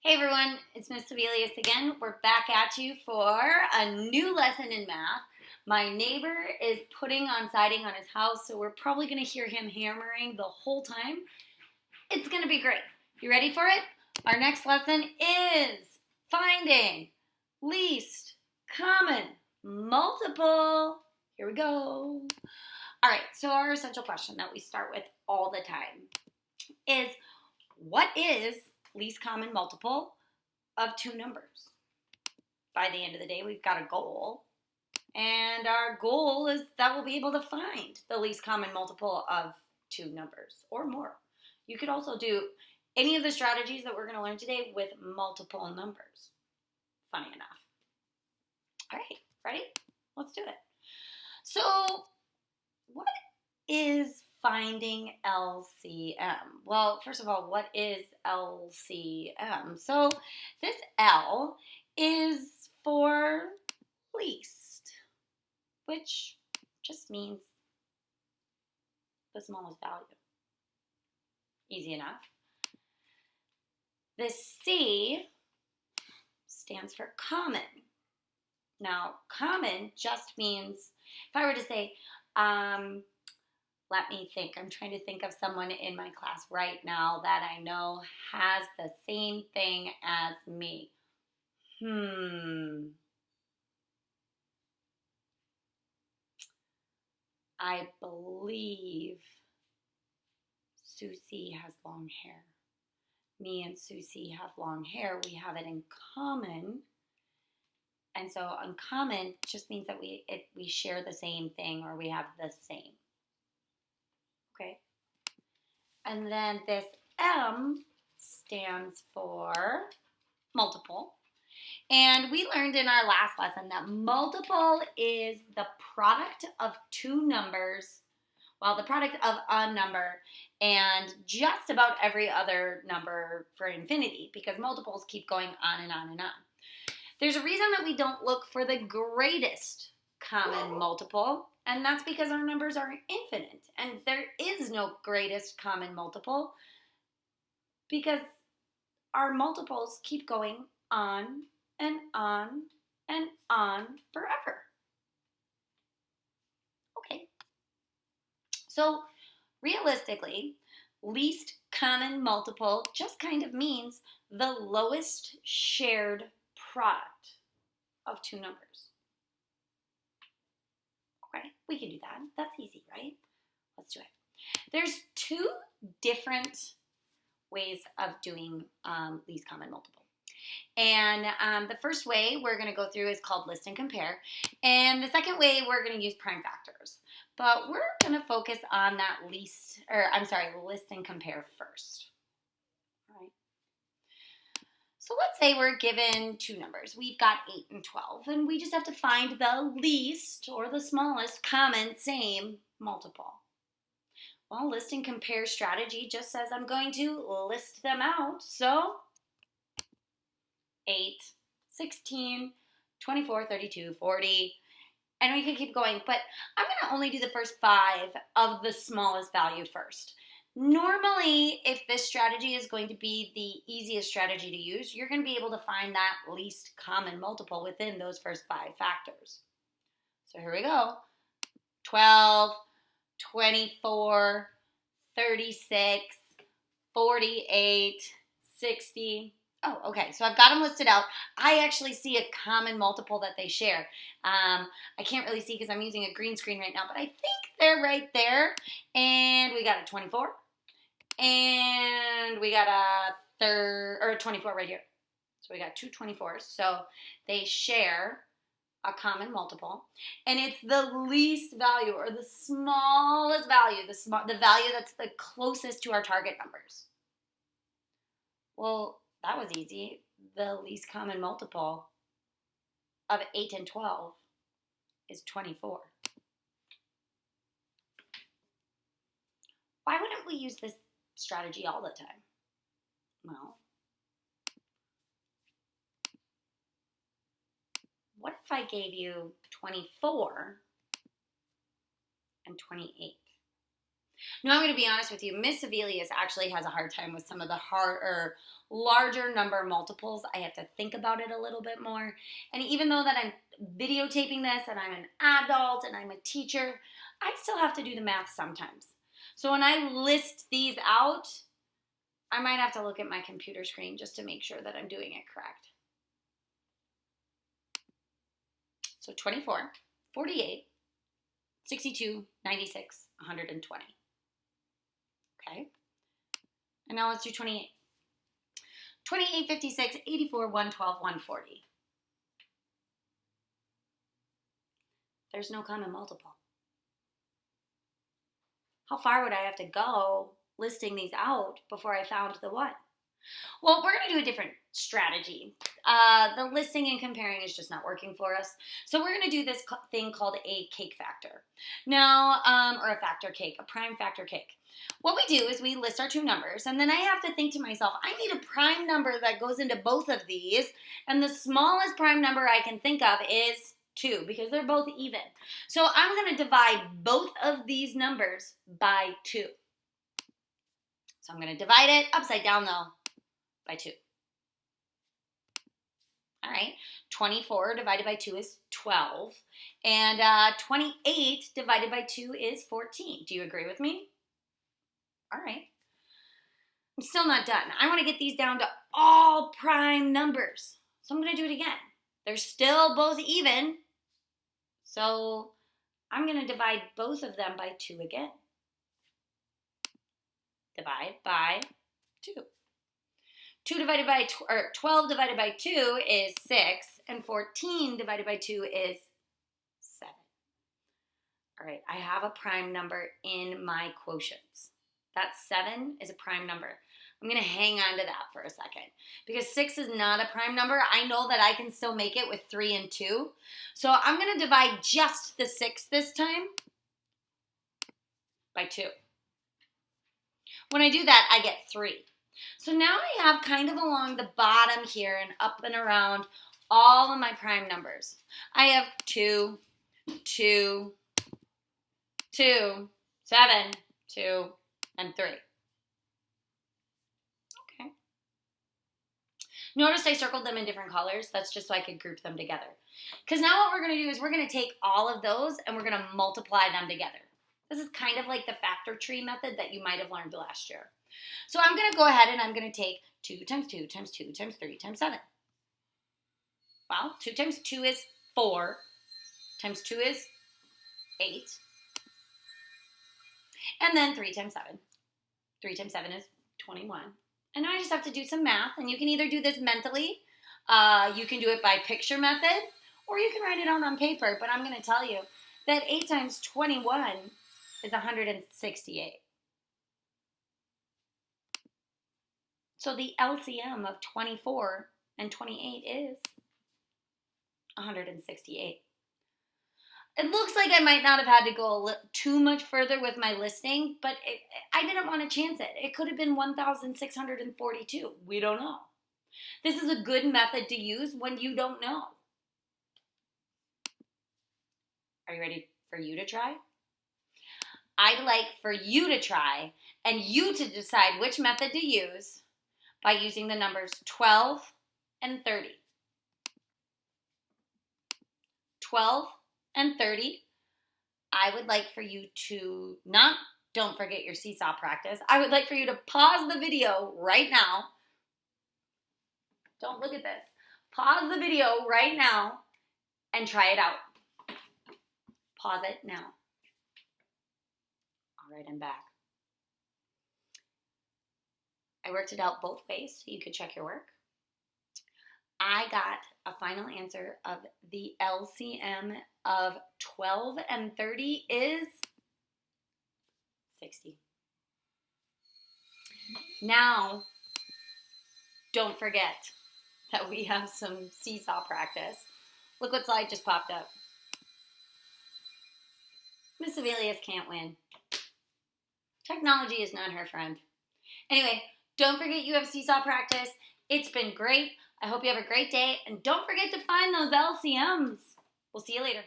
Hey everyone, it's Miss Sebelius again. We're back at you for a new lesson in math. My neighbor is putting on siding on his house, so we're probably going to hear him hammering the whole time. It's going to be great. You ready for it? Our next lesson is finding least common multiple. Here we go. All right, so our essential question that we start with all the time is, what is least common multiple of two numbers? By the end of the day, we've got a goal, and our goal is that we'll be able to find the least common multiple of two numbers or more. You could also do any of the strategies that we're going to learn today with multiple numbers. Funny enough. All right, ready? Let's do it. So, what is finding LCM? Well, first of all, what is LCM? So this L is for least, which just means the smallest value. Easy enough. The C stands for common. Now, common just means, if I were to say, let me think. I'm trying to think of someone in my class right now that I know has the same thing as me. I believe Susie has long hair. Me and Susie have long hair. We have it in common. And so uncommon just means that we share the same thing, or we have the same. Okay. And then this M stands for multiple. And we learned in our last lesson that multiple is the product of two numbers, well, the product of a number and just about every other number for infinity, because multiples keep going on and on and on. There's a reason that we don't look for the greatest common multiple, and that's because our numbers are infinite, and there is no greatest common multiple because our multiples keep going on and on and on forever. Okay. So realistically, least common multiple just kind of means the lowest shared product of two numbers. Okay, we can do that. That's easy, right? Let's do it. There's two different ways of doing least common multiple. And the first way we're going to go through is called list and compare. And the second way we're going to use prime factors. But we're going to focus on that list and compare first. All right. So let's say we're given two numbers. We've got 8 and 12, and we just have to find the least or the smallest common same multiple. Well, list and compare strategy just says I'm going to list them out. So 8, 16, 24, 32, 40, and we can keep going. But I'm going to only do the first 5 of the smallest value first. Normally, if this strategy is going to be the easiest strategy to use, you're going to be able to find that least common multiple within those first 5 factors. So here we go. 12, 24, 36, 48, 60. Oh, okay, so I've got them listed out. I actually see a common multiple that they share. I can't really see because I'm using a green screen right now, but I think they're right there. And we got a 24. And we got a 24 right here. So we got two 24s. So they share a common multiple. And it's the least value or the smallest value, the value that's the closest to our target numbers. Well, that was easy. The least common multiple of 8 and 12 is 24. Why wouldn't we use this strategy all the time? Well, what if I gave you 24 and 28? No, I'm going to be honest with you. Miss Avelius actually has a hard time with some of the harder, larger number multiples. I have to think about it a little bit more. And even though that I'm videotaping this and I'm an adult and I'm a teacher, I still have to do the math sometimes. So when I list these out, I might have to look at my computer screen just to make sure that I'm doing it correct. So 24, 48, 62, 96, 120. Okay. And now let's do 28. 28, 56, 84, 112, 140. There's no common multiple. How far would I have to go listing these out before I found the one? Well, we're going to do a different strategy. The listing and comparing is just not working for us. So we're going to do this thing called a cake factor. Now, or a factor cake, a prime factor cake. What we do is we list our two numbers, and then I have to think to myself, I need a prime number that goes into both of these, and the smallest prime number I can think of is 2, because they're both even. So I'm going to divide both of these numbers by 2. So I'm going to divide it upside down, though, by 2. All right, 24 divided by 2 is 12, and 28 divided by 2 is 14. Do you agree with me? All right. I'm still not done. I want to get these down to all prime numbers. So I'm going to do it again. They're still both even, so I'm going to divide both of them by 2 again. Divide by 2. 12 divided by 2 is 6, and 14 divided by 2 is 7. All right, I have a prime number in my quotients. That 7 is a prime number. I'm going to hang on to that for a second because 6 is not a prime number. I know that I can still make it with 3 and 2. So I'm going to divide just the 6 this time by 2. When I do that, I get 3. So now I have kind of along the bottom here and up and around all of my prime numbers. I have 2, 2, 2, 7, 2, and 3. Okay. Notice I circled them in different colors. That's just so I could group them together. Because now what we're going to do is we're going to take all of those and we're going to multiply them together. This is kind of like the factor tree method that you might have learned last year. So I'm going to go ahead and I'm going to take 2 times 2 times 2 times 3 times 7. Well, 2 times 2 is 4, times 2 is 8, and then 3 times 7. 3 times 7 is 21. And now I just have to do some math, and you can either do this mentally, you can do it by picture method, or you can write it out on paper, but I'm going to tell you that 8 times 21 is 168. So the LCM of 24 and 28 is 168. It looks like I might not have had to go too much further with my listing, but I didn't want to chance it. It could have been 1,642. We don't know. This is a good method to use when you don't know. Are you ready for you to try? I'd like for you to try and you to decide which method to use by using the numbers 12 and 30. 12 and 30, I would like for you to don't forget your seesaw practice. I would like for you to pause the video right now. Don't look at this. Pause the video right now and try it out. Pause it now. All right, I'm back. I worked it out both ways so you could check your work. I got a final answer of the LCM of 12 and 30 is 60. Now, don't forget that we have some seesaw practice. Look what slide just popped up. Miss Avelius can't win. Technology is not her friend. Anyway, don't forget you have seesaw practice. It's been great. I hope you have a great day. And don't forget to find those LCMs. We'll see you later.